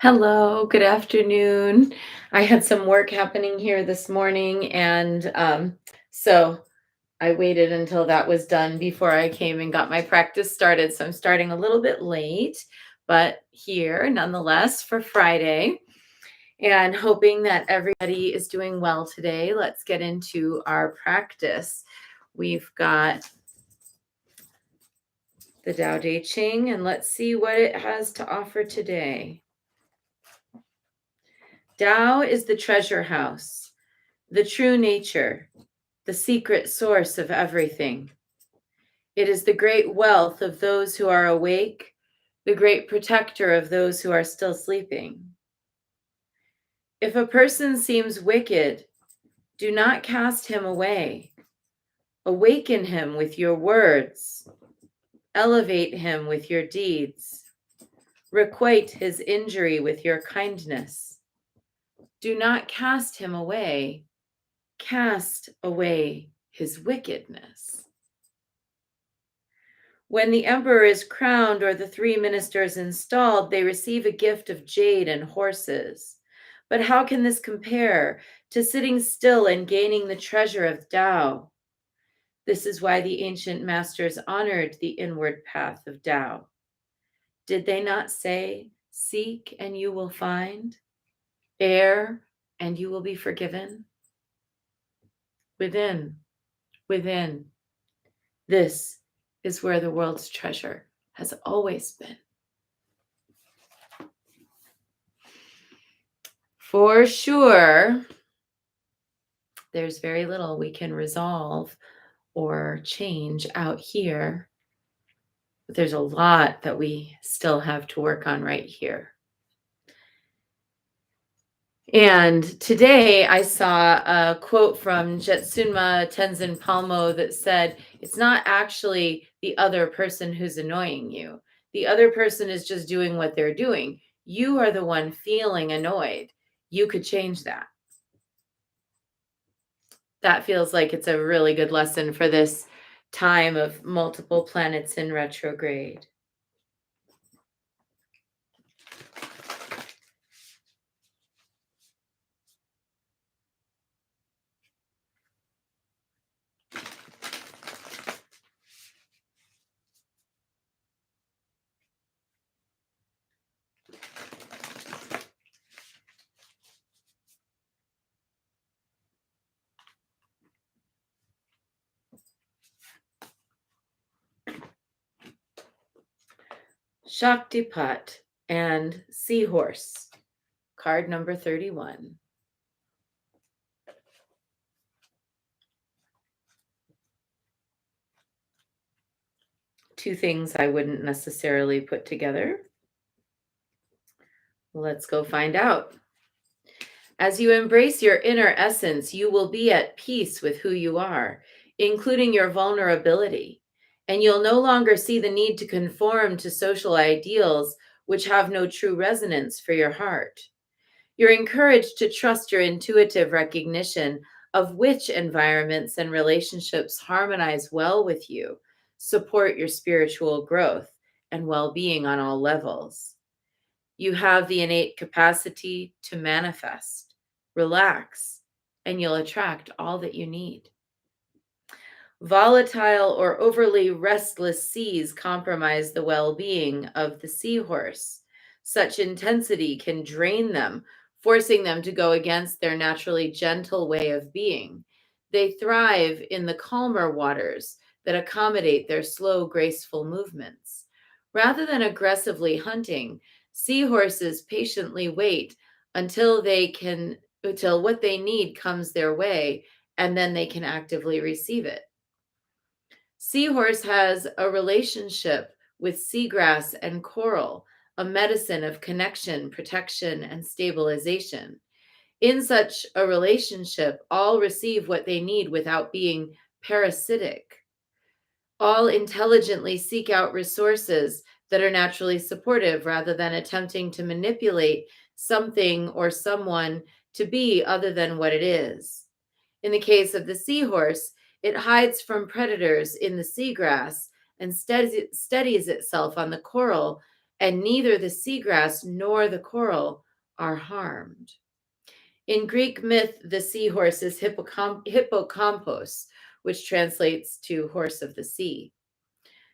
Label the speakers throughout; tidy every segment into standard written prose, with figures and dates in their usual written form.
Speaker 1: Hello, good afternoon. I had some work happening here this morning, and so I waited until that was done before I came and got my practice started. So I'm starting a little bit late, but here nonetheless for Friday, and hoping that everybody is doing well today. Let's get into our practice. We've got the Tao Te Ching, and let's see what it has to offer today. Tao is the treasure house, the true nature, the secret source of everything. It is the great wealth of those who are awake, the great protector of those who are still sleeping. If a person seems wicked, do not cast him away. Awaken him with your words. Elevate him with your deeds. Requite his injury with your kindness. Do not cast him away. Cast away his wickedness. When the emperor is crowned or the three ministers installed, they receive a gift of jade and horses. But how can this compare to sitting still and gaining the treasure of Tao? This is why the ancient masters honored the inward path of Tao. Did they not say, "Seek and you will find, err and you will be forgiven"? Within, within, this is where the world's treasure has always been. For sure, there's very little we can resolve or change out here, but there's a lot that we still have to work on right here. And today I saw a quote from Jetsunma Tenzin Palmo that said, "It's not actually the other person who's annoying you. The other person is just doing what they're doing. You are the one feeling annoyed. You could change that." That feels like it's a really good lesson for this time of multiple planets in retrograde. Shaktipat and Seahorse, card number 31. Two things I wouldn't necessarily put together. Let's go find out. As you embrace your inner essence, you will be at peace with who you are, including your vulnerability, and you'll no longer see the need to conform to social ideals which have no true resonance for your heart. You're encouraged to trust your intuitive recognition of which environments and relationships harmonize well with you, support your spiritual growth and well being on all levels. You have the innate capacity to manifest, relax, and you'll attract all that you need. Volatile or overly restless seas compromise the well being of the seahorse. Such intensity can drain them, forcing them to go against their naturally gentle way of being. They thrive in the calmer waters that accommodate their slow, graceful movements. Rather than aggressively hunting, seahorses patiently wait until until what they need comes their way, and then they can actively receive it. Seahorse has a relationship with seagrass and coral, a medicine of connection, protection, and stabilization. In such a relationship, all receive what they need without being parasitic. All intelligently seek out resources that are naturally supportive rather than attempting to manipulate something or someone to be other than what it is. In the case of the seahorse, it hides from predators in the seagrass and steadies itself on the coral and neither the seagrass nor the coral are harmed. In Greek myth, the seahorse is hippocampos, which translates to horse of the sea.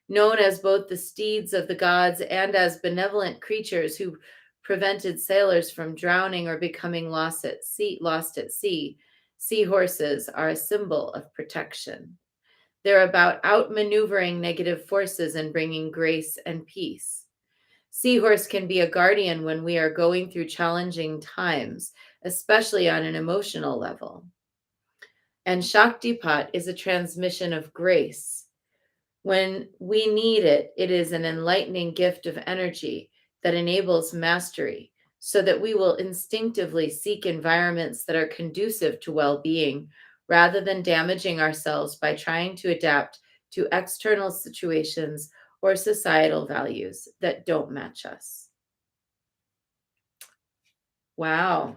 Speaker 1: Known as both the steeds of the gods and as benevolent creatures who prevented sailors from drowning or becoming lost at sea, seahorses are a symbol of protection. They're about outmaneuvering negative forces and bringing grace and peace. Seahorse can be a guardian when we are going through challenging times, especially on an emotional level. And Shaktipat is a transmission of grace. When we need it, it is an enlightening gift of energy that enables mastery so that we will instinctively seek environments that are conducive to well being rather than damaging ourselves by trying to adapt to external situations or societal values that don't match us. Wow.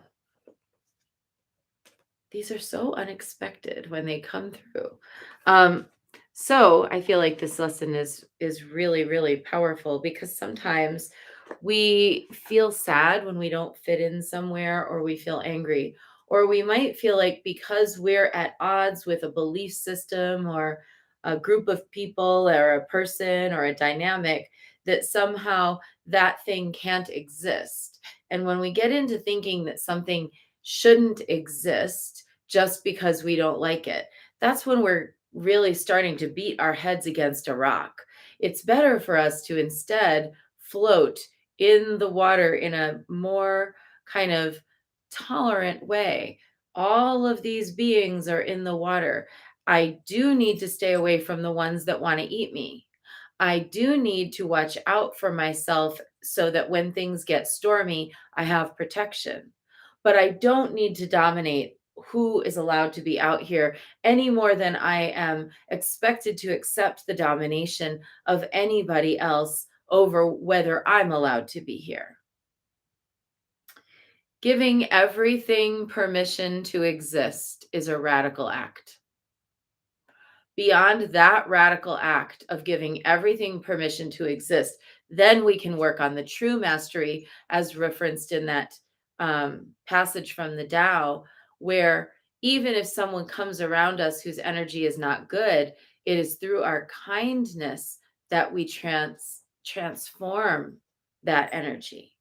Speaker 1: These are so unexpected when they come through. Um, so I feel like this lesson is really, really powerful because sometimes we feel sad when we don't fit in somewhere, or we feel angry, or we might feel like because we're at odds with a belief system or a group of people or a person or a dynamic, that somehow that thing can't exist. And when we get into thinking that something shouldn't exist just because we don't like it, that's when we're really starting to beat our heads against a rock. It's better for us to instead float in the water in a more kind of tolerant way. All of these beings are in the water. I do need to stay away from the ones that want to eat me. I do need to watch out for myself so that when things get stormy, I have protection. But I don't need to dominate who is allowed to be out here any more than I am expected to accept the domination of anybody else over whether I'm allowed to be here. Giving everything permission to exist is a radical act. Beyond that radical act of giving everything permission to exist, then we can work on the true mastery, as referenced in that passage from the Tao, where even if someone comes around us whose energy is not good, it is through our kindness that we transform that energy.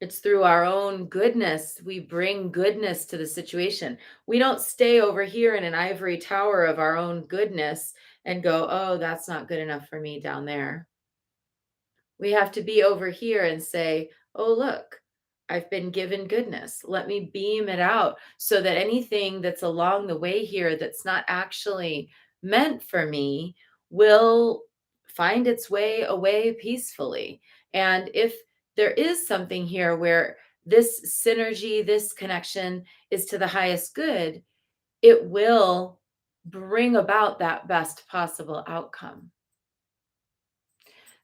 Speaker 1: It's through our own goodness. We bring goodness to the situation. We don't stay over here in an ivory tower of our own goodness and go, oh, that's not good enough for me down there. We have to be over here and say, oh, look, I've been given goodness. Let me beam it out so that anything that's along the way here that's not actually meant for me will find its way away peacefully. And if there is something here where this synergy, this connection is to the highest good, it will bring about that best possible outcome.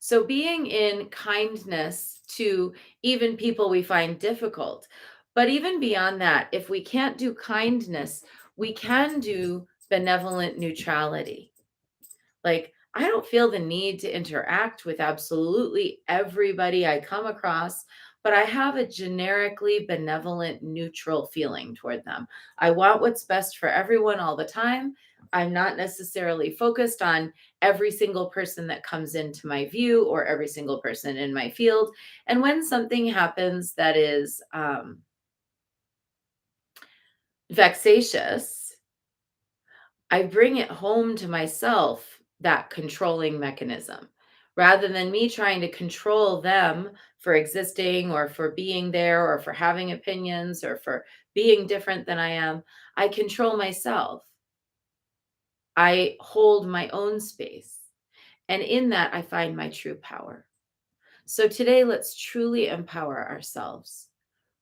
Speaker 1: So being in kindness to even people we find difficult. But even beyond that, if we can't do kindness, we can do benevolent neutrality. Like, I don't feel the need to interact with absolutely everybody I come across, but I have a generically benevolent, neutral feeling toward them. I want what's best for everyone all the time. I'm not necessarily focused on every single person that comes into my view or every single person in my field. And when something happens that is vexatious, I bring it home to myself, that controlling mechanism, rather than me trying to control them for existing or for being there or for having opinions or for being different than I am. I control myself. I hold my own space. And in that, I find my true power. So today, let's truly empower ourselves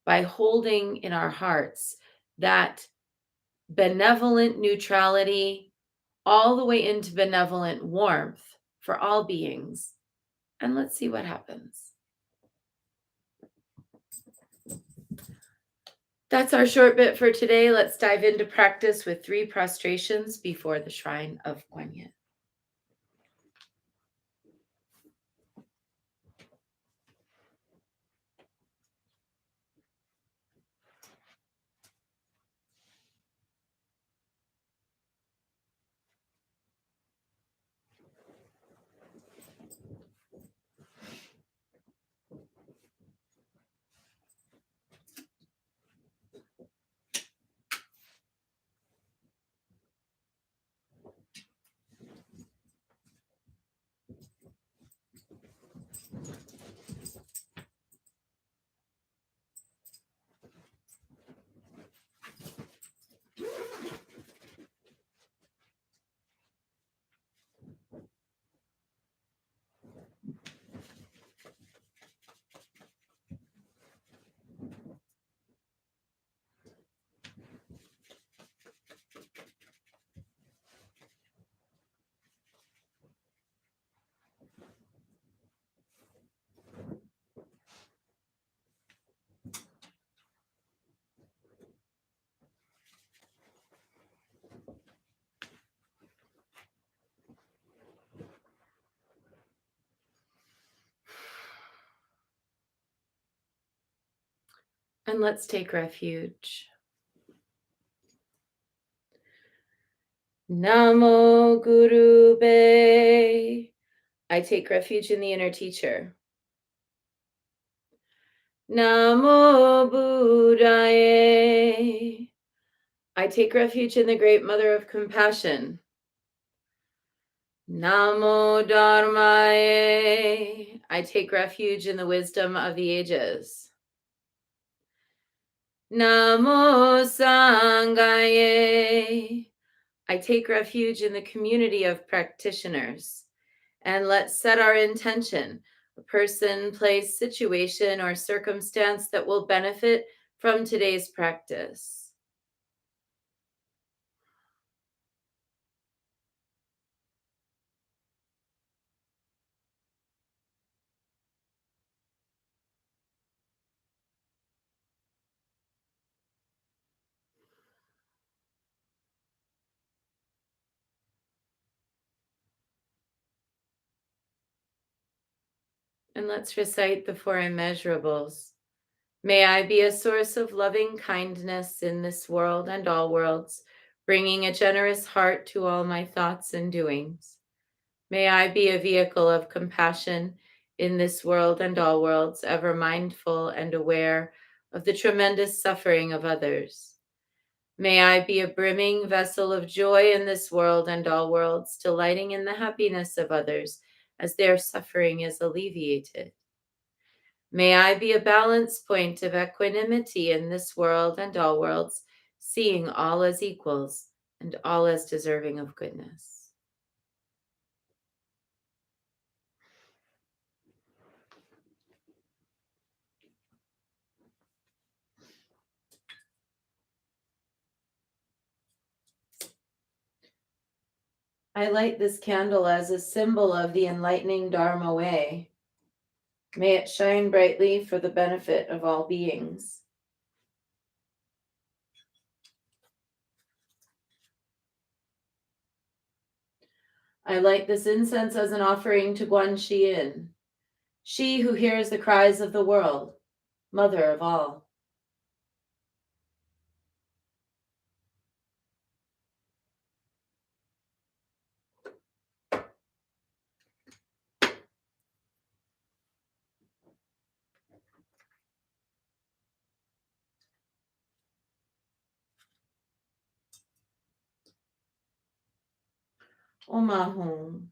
Speaker 1: by holding in our hearts that benevolent neutrality all the way into benevolent warmth for all beings. And let's see what happens. That's our short bit for today. Let's dive into practice with 3 prostrations before the shrine of Guanyin. And let's take refuge. Namo Guru Be. I take refuge in the inner teacher. Namo Buddhaye. I take refuge in the great mother of compassion. Namo Dharmaye. I take refuge in the wisdom of the ages. Namo Sanghaye. I take refuge in the community of practitioners. And let's set our intention, a person, place, situation, or circumstance that will benefit from today's practice. And let's recite the four immeasurables. May I be a source of loving kindness in this world and all worlds, bringing a generous heart to all my thoughts and doings. May I be a vehicle of compassion in this world and all worlds, ever mindful and aware of the tremendous suffering of others. May I be a brimming vessel of joy in this world and all worlds, delighting in the happiness of others as their suffering is alleviated. May I be a balance point of equanimity in this world and all worlds, seeing all as equals and all as deserving of goodness. I light this candle as a symbol of the enlightening Dharma way. May it shine brightly for the benefit of all beings. I light this incense as an offering to Guan Yin, she who hears the cries of the world, mother of all. Om Ahum.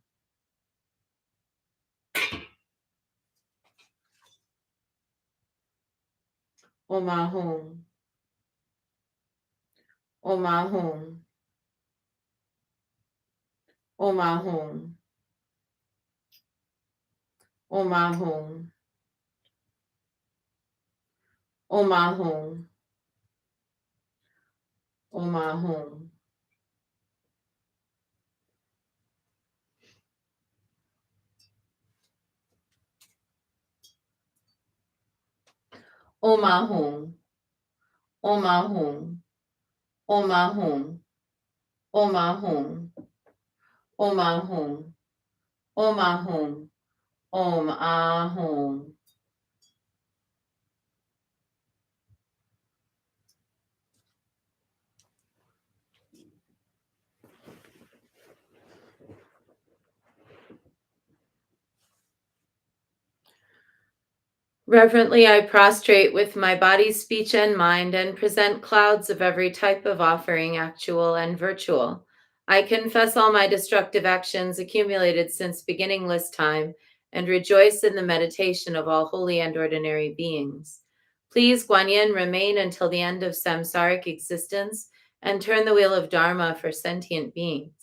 Speaker 1: Om Ahum. Om Ahum. Om Ahum. Om Ahum. Om Ahum. Om Ahum. Om Ahum. Om Ahum. Om Ahum. Om Ahum. Om Ahum. Om Ahum. Om Ahum. Reverently, I prostrate with my body, speech, and mind and present clouds of every type of offering, actual and virtual. I confess all my destructive actions accumulated since beginningless time and rejoice in the meditation of all holy and ordinary beings. Please, Guan Yin, remain until the end of samsaric existence and turn the wheel of Dharma for sentient beings.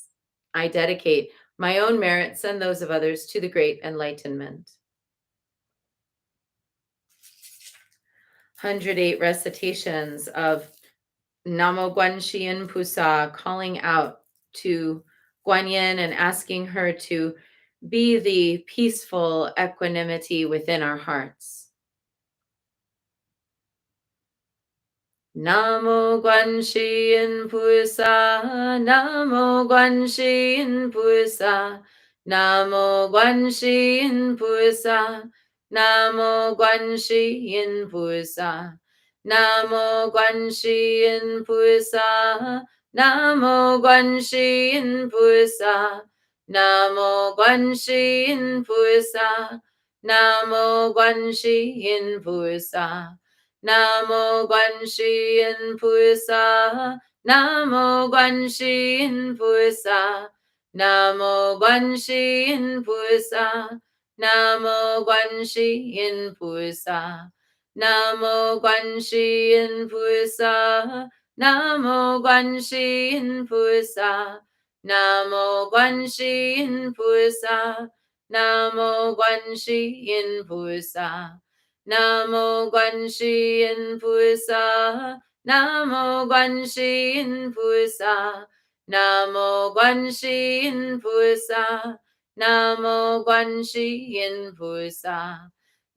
Speaker 1: I dedicate my own merits and those of others to the great enlightenment. 108 recitations of Namo Guanxin Pusa, calling out to Guan Yin and asking her to be the peaceful equanimity within our hearts. Namo Guanxin Pusa, Namo Guanxin Pusa, Namo Guanxin Pusa, Namo Guanxin Pusa. Namo Guanxin Pusa, Namo Guanxin Pusa, Namo Guanxin Pusa, Namo Guanxin Pusa, Namo Guanxin Pusa, Namo Guanxin Pusa, Namo Guanxin Pusa, Namo Guanxin Pusa. Namo Guanxin Pusa, Namo Guanxin Pusa, Namo Guanxin Pusa, Namo Guanxin Pusa, Namo Guanxin Pusa, Namo Guanxin Pusa, Namo Guanxin Pusa, Namo Guanxin Pusa.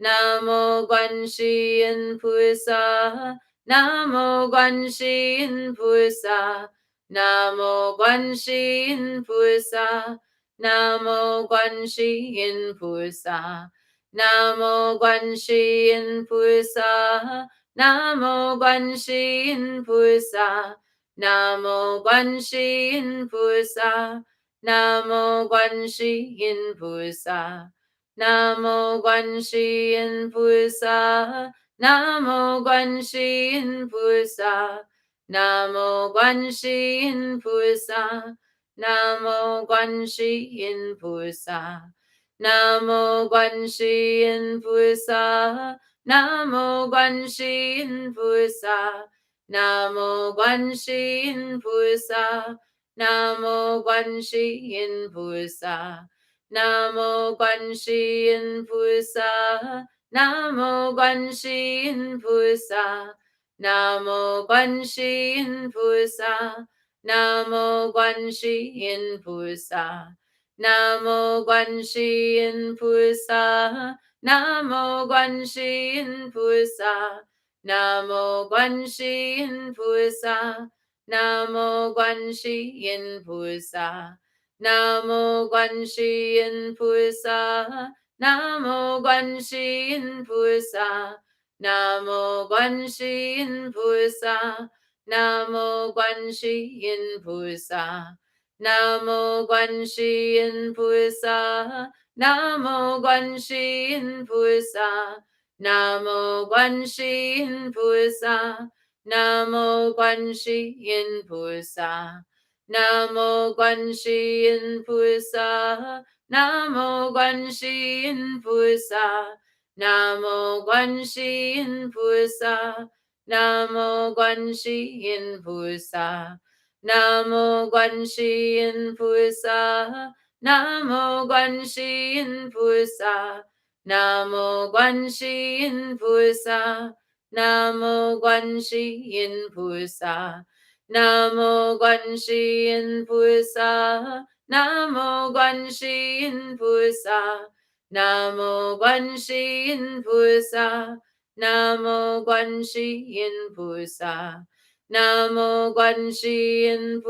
Speaker 1: Namo Guanxin Pusa, Namo Guanxin Pusa, Namo Guanxin Pusa, Namo Guanxin Pusa, Namo Guanxin Pusa, Namo Guanxin Pusa, Namo Guanxin Pusa, Namo Guanxin Pusa. Namo Guanxin Pusa, Namo Guanxin Pusa, Namo Guanxin Pusa, Namo Guanxin Pusa, Namo Guanxin Pusa, Namo Guanxin Pusa, Namo Guanxin Pusa, Namo Guanxin Pusa. Namo Guanxin Pusa, Namo Guanxin Pusa, Namo Guanxin Pusa, Namo Guanxin Pusa, Namo Guanxin Pusa, Namo Guanxin Pusa, Namo Guanxin Pusa, Namo Guanxin Pusa. Namo Guanxin Pusa, Namo Guanxin Pusa, Namo Guanxin Pusa, Namo Guanxin Pusa, Namo Guanxin Pusa, Namo Guanxin Pusa, Namo Guanxin Pusa, Namo Guanxin Pusa. Namo Guanxin Pusa, Namo Guanxin Pusa, Namo Guanxin Pusa, Namo Guanxin Pusa, Namo Guanxin Pusa, Namo Guanxin Pusa, Namo Guanxin Pusa, Namo Guanxin Pusa. Namo Guanxin Pusa, Namo Guanxin Pusa, Namo Guanxin Pusa, Namo Guanxin Pusa, Namo Guanxin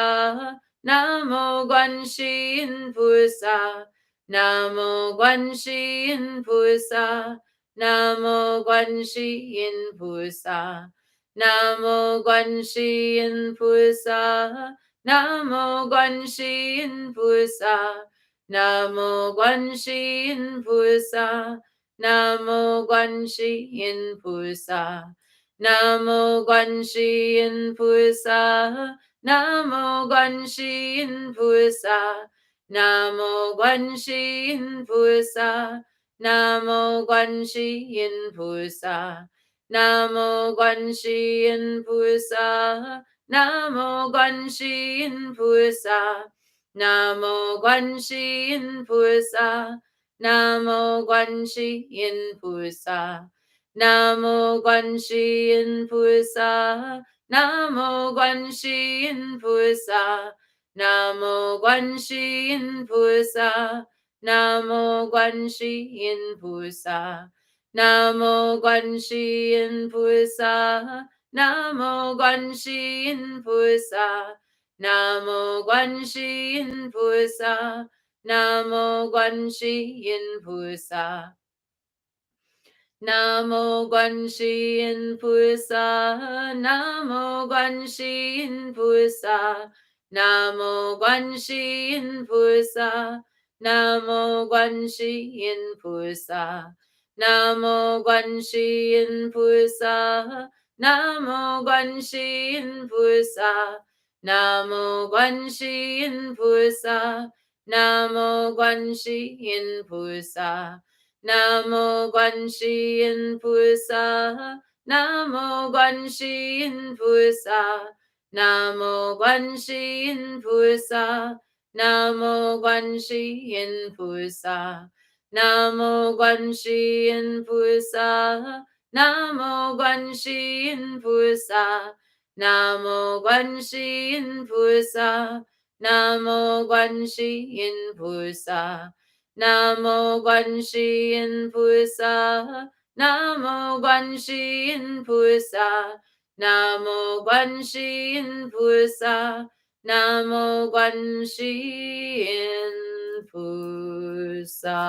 Speaker 1: Pusa, Namo Guanxin Pusa, Namo Guanxin Pusa, Namo Guanxin Pusa. Namo Guanxin Pusa, Namo Guanxin Pusa, Namo Guanxin Pusa, Namo Guanxin Pusa, Namo Guanxin Pusa, Namo Guanxin Pusa, Namo Guanxin Pusa, Namo Guanxin Pusa. Namo Guanxin Pusa, Namo Guanxin Pusa, Namo Guanxin Pusa, Namo Guanxin Pusa, Namo Guanxin Pusa, Namo Guanxin Pusa, Namo Guanxin Pusa, Namo Guanxin Pusa. Namo Guanxin Pusa, Namo Guanxin Pusa, Namo Guanxin Pusa, Namo Guanxin Pusa. Namo Guanxi Yin Pusa, Namo Guanxi Yin Pusa, Namo Guanxi Yin Pusa, Namo Guanxi Yin Pusa, Namo Guanxi Yin Pusa, Namo Guanxi Yin Pusa, Namo Guanxi Yin Pusa, Namo Guanxi Yin Pusa. Namo Guanxi Yin Pusa, Namo Guanxi Yin Pusa, Namo Guanxi Yin Pusa, Namo Guanxi Yin Pusa, Namo Guanxi Yin Pusa, Namo Guanxi Yin Pusa, Namo Guanxi Yin Pusa, Namo Guanxi Yin Pusa. Namo Guanxi Yin Pusa, Namo Guanxi Yin Pusa, Namo Guanxi Yin Pusa, Namo Guanxi Yin Pusa.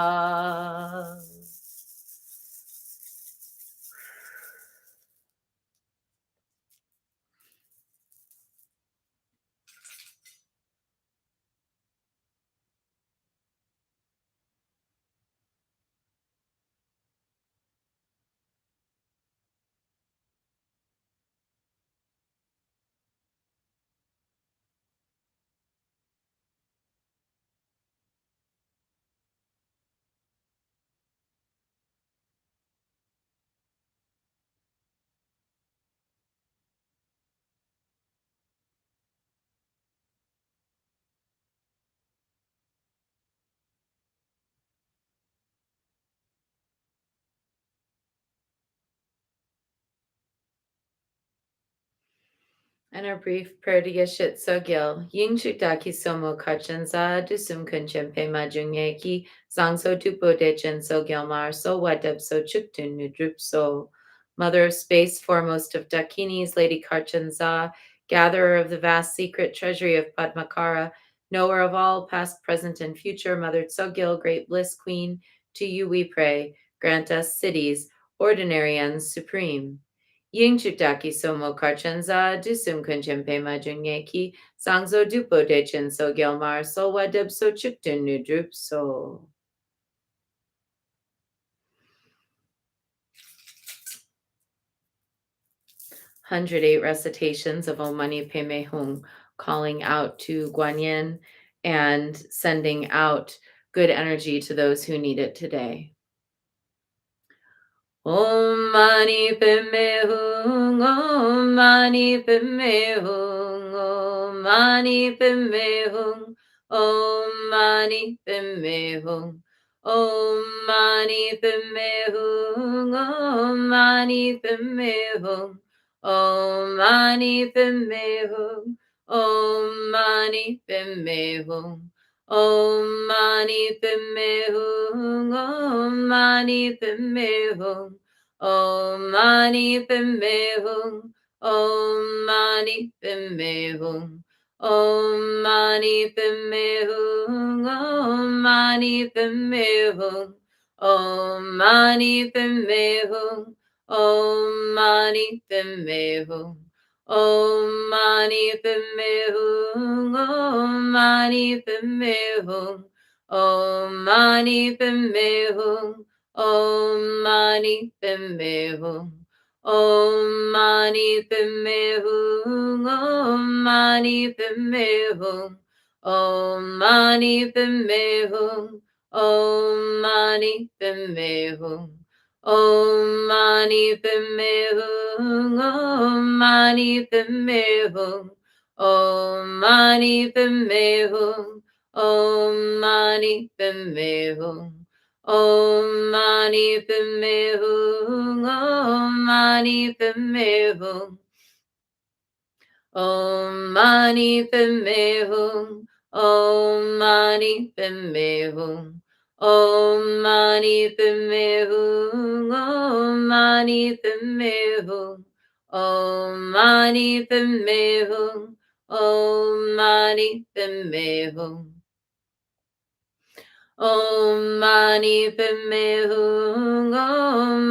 Speaker 1: And our brief prayer to Yeshit Sogil. Ying Shutaki Somo Kachanza, Dusum Kunchempe Majungeki, Zangso Tupo Dechen Sogil Mar, So Wadeb So Chuktun Nudrup So. Mother of space, foremost of Dakinis, Lady Karchanza, gatherer of the vast secret treasury of Padmakara, knower of all past, present, and future, Mother Tsogil, great bliss queen, to you we pray. Grant us cities, ordinary and supreme. Ying chutaki somo karchanza, dusum kunchempe majunyeki, sangzo dupo dechen so gelmar, so wadeb so chuktun nudrup so. 108 recitations of Om Mani Padme Hum, calling out to Guanyin and sending out good energy to those who need it today. Om Mani Padme Hum, Om Mani Padme Hum, Om Mani Padme Hum, Om Mani Padme Hum, Om Mani Padme Hum, Om Mani Padme Hum, Om Mani Padme Hum, Om Mani Padme Hum. Om Mani Padme Hum, Om Mani Padme Hum, Om Mani Padme Hum, Om Mani Padme Hum, Om Mani Padme Hum, Om Mani Padme Hum, Om Mani Padme Hum, Om Mani Padme Hum. Om Mani Padme Hum, Om Mani Padme Hum, Om Mani Padme Hum, Om Mani Padme Hum, Om Mani Padme Hum, Om Mani Padme Hum, Om Mani Padme Hum, Om Mani Padme Hum. Om Mani Padme Hum, Om Mani Padme Hum, Om Mani Padme Hum, Om Mani Padme Hum, Om Mani Padme Hum, Om Mani Padme Hum. Om Mani Padme Hum, Om Mani Padme Hum, Om Mani Padme Hum, Om Mani Padme Hum, Om Mani Padme Hum, Om Mani Padme Hum. Om Mani Padme Hum, Om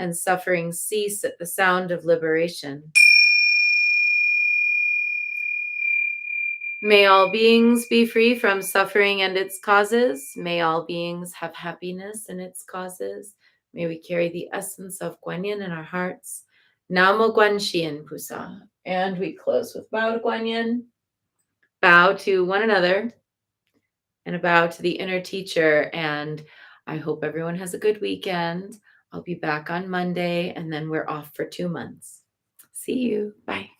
Speaker 1: and suffering cease at the sound of liberation. May all beings be free from suffering and its causes. May all beings have happiness and its causes. May we carry the essence of Guanyin in our hearts. Namo Guanxian Pusa. And we close with bow to Guanyin. Bow to one another and a bow to the inner teacher. And I hope everyone has a good weekend. I'll be back on Monday and then we're off for 2 months. See you. Bye.